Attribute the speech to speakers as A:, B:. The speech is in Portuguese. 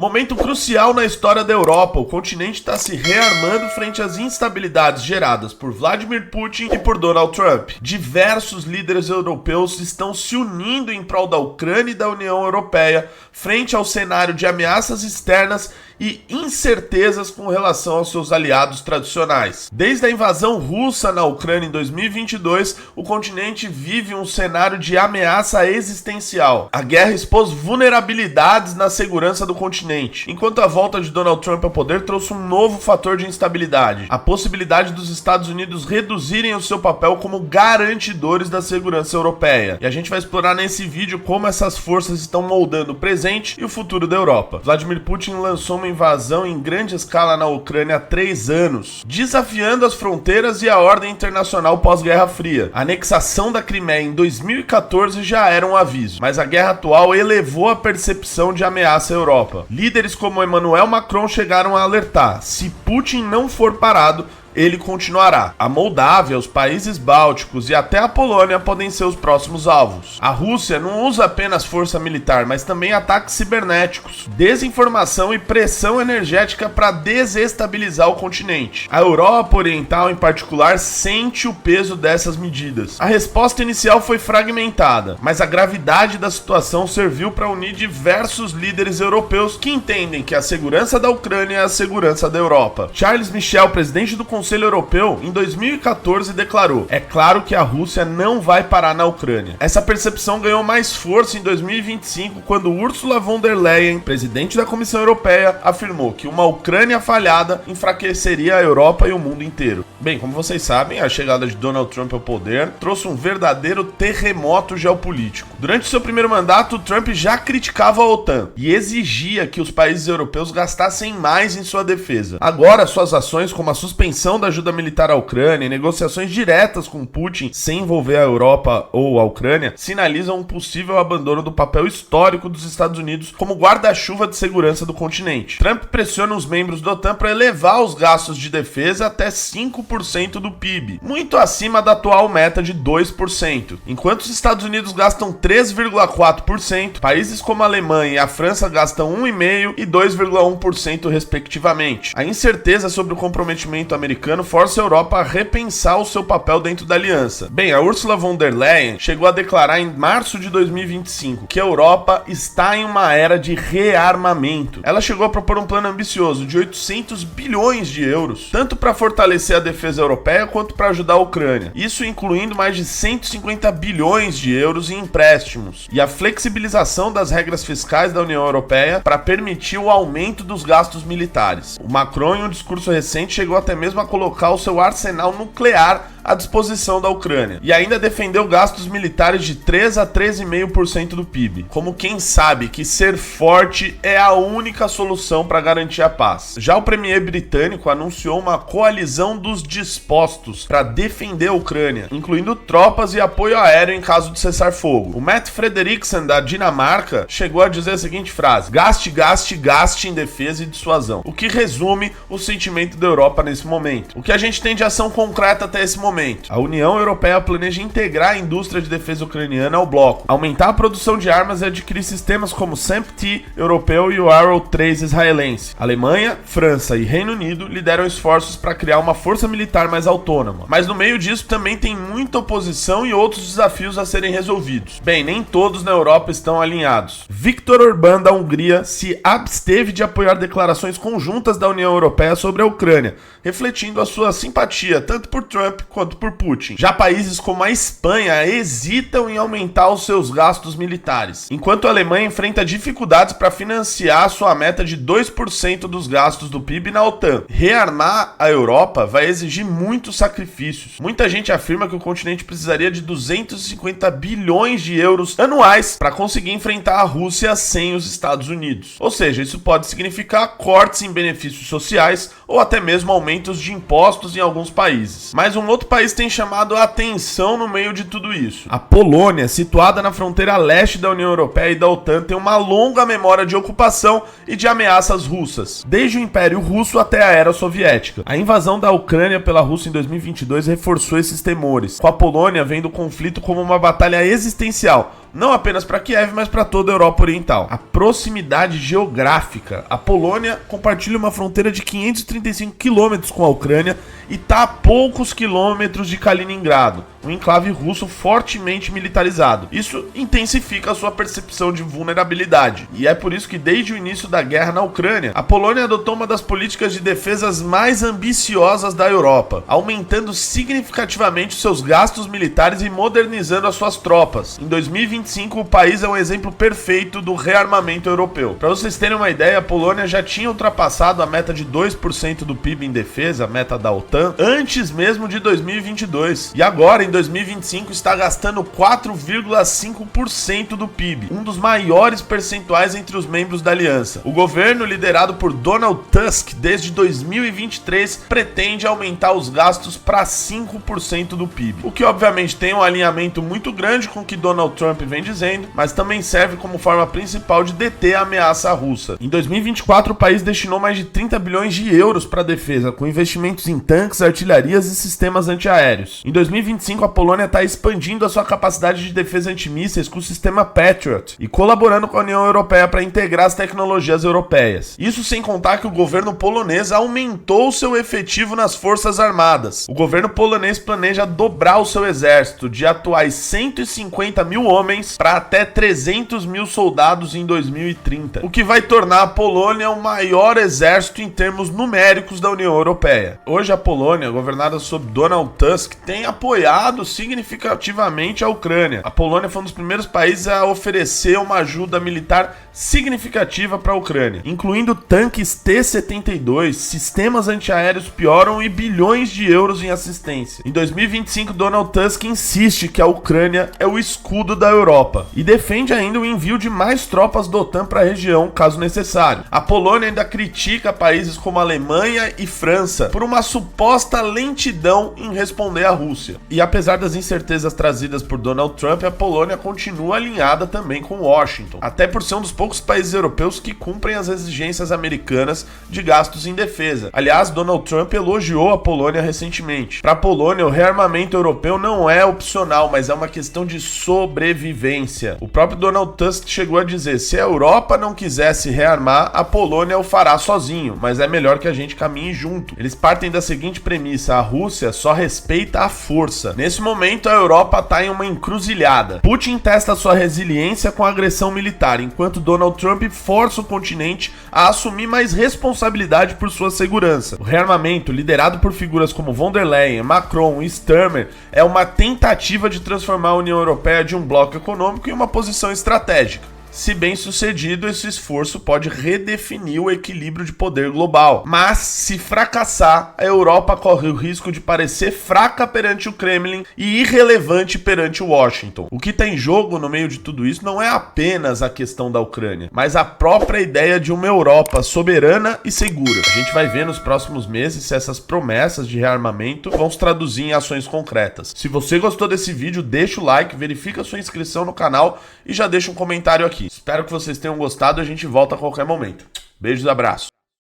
A: Momento crucial na história da Europa, o continente está se rearmando frente às instabilidades geradas por Vladimir Putin e por Donald Trump. Diversos líderes europeus estão se unindo em prol da Ucrânia e da União Europeia frente ao cenário de ameaças externas e incertezas com relação aos seus aliados tradicionais. Desde a invasão russa na Ucrânia em 2022, o continente vive um cenário de ameaça existencial. A guerra expôs vulnerabilidades na segurança do continente, enquanto a volta de Donald Trump ao poder trouxe um novo fator de instabilidade: a possibilidade dos Estados Unidos reduzirem o seu papel como garantidores da segurança europeia. E a gente vai explorar nesse vídeo como essas forças estão moldando o presente e o futuro da Europa. Vladimir Putin lançou uma invasão em grande escala na Ucrânia há 3 anos, desafiando as fronteiras e a ordem internacional pós-Guerra Fria. A anexação da Crimeia em 2014 já era um aviso, mas a guerra atual elevou a percepção de ameaça à Europa. Líderes como Emmanuel Macron chegaram a alertar: se Putin não for parado, ele continuará. A Moldávia, os países bálticos e até a Polônia podem ser os próximos alvos. A Rússia não usa apenas força militar, mas também ataques cibernéticos, desinformação e pressão energética para desestabilizar o continente. A Europa Oriental, em particular, sente o peso dessas medidas. A resposta inicial foi fragmentada, mas a gravidade da situação serviu para unir diversos líderes europeus que entendem que a segurança da Ucrânia é a segurança da Europa. Charles Michel, presidente do Conselho Europeu, em 2014 declarou: é claro que a Rússia não vai parar na Ucrânia. Essa percepção ganhou mais força em 2025, quando Ursula von der Leyen, presidente da Comissão Europeia, afirmou que uma Ucrânia falhada enfraqueceria a Europa e o mundo inteiro. Bem, como vocês sabem, a chegada de Donald Trump ao poder trouxe um verdadeiro terremoto geopolítico. Durante seu primeiro mandato, Trump já criticava a OTAN e exigia que os países europeus gastassem mais em sua defesa. Agora, suas ações, como a suspensão da ajuda militar à Ucrânia e negociações diretas com Putin sem envolver a Europa ou a Ucrânia, sinalizam um possível abandono do papel histórico dos Estados Unidos como guarda-chuva de segurança do continente. Trump pressiona os membros da OTAN para elevar os gastos de defesa até 5% do PIB, muito acima da atual meta de 2%. Enquanto os Estados Unidos gastam 3,4%, países como a Alemanha e a França gastam 1,5% e 2,1% respectivamente. A incerteza sobre o comprometimento americano força a Europa a repensar o seu papel dentro da aliança. Bem, a Ursula von der Leyen chegou a declarar em março de 2025 que a Europa está em uma era de rearmamento. Ela chegou a propor um plano ambicioso de 800 bilhões de euros, tanto para fortalecer a defesa europeia quanto para ajudar a Ucrânia. Isso incluindo mais de 150 bilhões de euros em empréstimos e a flexibilização das regras fiscais da União Europeia para permitir o aumento dos gastos militares. O Macron, em um discurso recente, chegou até mesmo a colocar o seu arsenal nuclear à disposição da Ucrânia e ainda defendeu gastos militares de 3 a 13,5% do PIB, como quem sabe que ser forte é a única solução para garantir a paz. Já o premier britânico anunciou uma coalizão dos dispostos para defender a Ucrânia, incluindo tropas e apoio aéreo em caso de cessar-fogo. O Mette Frederiksen, da Dinamarca, chegou a dizer a seguinte frase: gaste, gaste, gaste em defesa e dissuasão, o que resume o sentimento da Europa nesse momento. O que a gente tem de ação concreta até esse momento? A União Europeia planeja integrar a indústria de defesa ucraniana ao bloco, aumentar a produção de armas e adquirir sistemas como o SAMP-T europeu e o Arrow 3 israelense. Alemanha, França e Reino Unido lideram esforços para criar uma força militar mais autônoma. Mas no meio disso também tem muita oposição e outros desafios a serem resolvidos. Bem, nem todos na Europa estão alinhados. Viktor Orbán, da Hungria, se absteve de apoiar declarações conjuntas da União Europeia sobre a Ucrânia, refletindo a sua simpatia tanto por Trump quanto por Putin. Já países como a Espanha hesitam em aumentar os seus gastos militares, enquanto a Alemanha enfrenta dificuldades para financiar sua meta de 2% dos gastos do PIB na OTAN. Rearmar a Europa vai exigir muitos sacrifícios. Muita gente afirma que o continente precisaria de 250 bilhões de euros anuais para conseguir enfrentar a Rússia sem os Estados Unidos. Ou seja, isso pode significar cortes em benefícios sociais ou até mesmo aumentos de impostos em alguns países. Mas um outro país tem chamado a atenção no meio de tudo isso. A Polônia, situada na fronteira leste da União Europeia e da OTAN, tem uma longa memória de ocupação e de ameaças russas, desde o Império Russo até a Era Soviética. A invasão da Ucrânia pela Rússia em 2022 reforçou esses temores, com a Polônia vendo o conflito como uma batalha existencial, não apenas para Kiev, mas para toda a Europa Oriental. A proximidade geográfica. A Polônia compartilha uma fronteira de 535 quilômetros com a Ucrânia e está a poucos quilômetros de Kaliningrado, um enclave russo fortemente militarizado. Isso intensifica a sua percepção de vulnerabilidade. E é por isso que desde o início da guerra na Ucrânia, a Polônia adotou uma das políticas de defesas mais ambiciosas da Europa, aumentando significativamente seus gastos militares e modernizando as suas tropas. Em 2025, o país é um exemplo perfeito do rearmamento europeu. Para vocês terem uma ideia, a Polônia já tinha ultrapassado a meta de 2% do PIB em defesa, a meta da OTAN, antes mesmo de 2022. E agora, em 2025, está gastando 4,5% do PIB, um dos maiores percentuais entre os membros da aliança. O governo, liderado por Donald Tusk desde 2023, pretende aumentar os gastos para 5% do PIB, o que obviamente tem um alinhamento muito grande com o que Donald Trump vem dizendo, mas também serve como forma principal de deter a ameaça russa. Em 2024, o país destinou mais de 30 bilhões de euros para a defesa, com investimentos em tanques, artilharias e sistemas antiaéreos. Em 2025, a Polônia está expandindo a sua capacidade de defesa antimísseis com o sistema Patriot e colaborando com a União Europeia para integrar as tecnologias europeias. Isso sem contar que o governo polonês aumentou seu efetivo nas forças armadas. O governo polonês planeja dobrar o seu exército de atuais 150 mil homens para até 300 mil soldados em 2030, o que vai tornar a Polônia o maior exército em termos numéricos da União Europeia. Hoje a Polônia, governada sob Donald Tusk, tem apoiado significativamente a Ucrânia. A Polônia foi um dos primeiros países a oferecer uma ajuda militar significativa para a Ucrânia, incluindo tanques T-72, sistemas antiaéreos Pioron e bilhões de euros em assistência. Em 2025, Donald Tusk insiste que a Ucrânia é o escudo da Europa e defende ainda o envio de mais tropas da OTAN para a região, caso necessário. A Polônia ainda critica países como a Alemanha e França por uma suposta lentidão em responder à Rússia. E apesar das incertezas trazidas por Donald Trump, a Polônia continua alinhada também com Washington, até por ser um dos poucos países europeus que cumprem as exigências americanas de gastos em defesa. Aliás, Donald Trump elogiou a Polônia recentemente. Para a Polônia, o rearmamento europeu não é opcional, mas é uma questão de sobrevivência. O próprio Donald Tusk chegou a dizer: se a Europa não quisesse rearmar, a Polônia o fará sozinho, mas é melhor que a gente caminhe junto. Eles partem da seguinte premissa: a Rússia só respeita a força. Nesse momento, a Europa está em uma encruzilhada. Putin testa sua resiliência com a agressão militar, enquanto Donald Trump força o continente a assumir mais responsabilidade por sua segurança. O rearmamento, liderado por figuras como von der Leyen, Macron e Starmer, é uma tentativa de transformar a União Europeia de um bloco econômico em uma posição estratégica. Se bem sucedido, esse esforço pode redefinir o equilíbrio de poder global. Mas, se fracassar, a Europa corre o risco de parecer fraca perante o Kremlin e irrelevante perante Washington. O que está em jogo no meio de tudo isso não é apenas a questão da Ucrânia, mas a própria ideia de uma Europa soberana e segura. A gente vai ver nos próximos meses se essas promessas de rearmamento vão se traduzir em ações concretas. Se você gostou desse vídeo, deixa o like, verifica sua inscrição no canal e já deixa um comentário aqui. Espero que vocês tenham gostado e a gente volta a qualquer momento. Beijos e abraços.